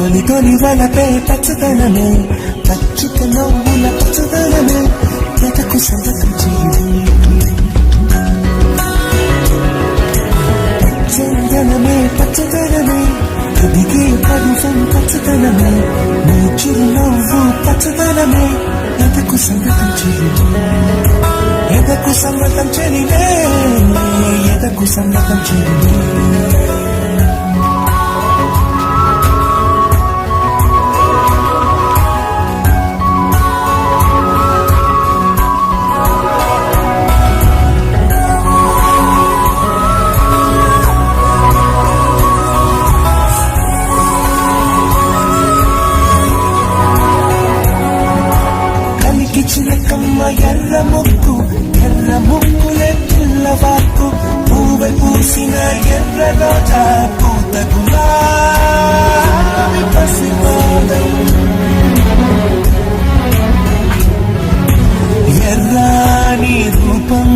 తొలి వలపే పచ్చదనమే పచ్చిక నవ్వుల పచ్చదనమే ఎదకు సంగతం చేయి పచ్చదనమే పచ్చదనమే ఎదిగే పరువం పచ్చదనమే నీ చిరునవ్వు పచ్చదనమే ఎదకు సంగతం చేయి ఎదకు సంగతం చెలినే ఎదకు సంగతం చెలినే చిలకమ్మ ఎర్ర ముక్కులే పిల్లవాకు పూవై పూసిన ఎర్ర రోజా పూత గులాబీ పసిపాదం ఎర్రాని రూపం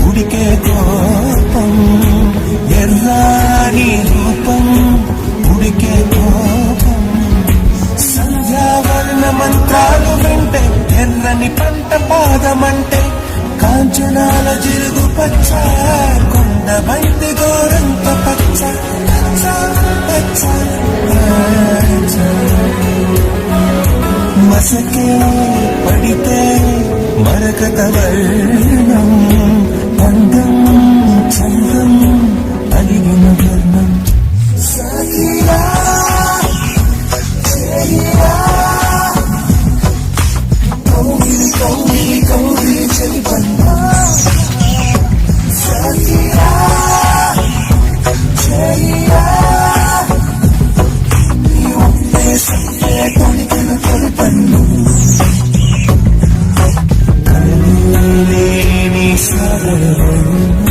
ఉడికే కోపం ఎర్రాని రూపం ఉడికే కోపం సంధ్యావర్ణ మంత్రాలు వింటే ఎర్రని పంట పాదమంటే కాంచనాల జిరుగు పచ్చ కొండ బండి గోరంత పచ్చ పచ్చ పచ్చ మసకే పడితే మరకత వర్ణం అందం చందం అలిగిన వర్ణం సాగిరా కౌరి చలి పన్నా సాగిరా చెయ్యా నీ ఉంటే సంతే కొనికల కొరపన్ను కలలేని సాగరం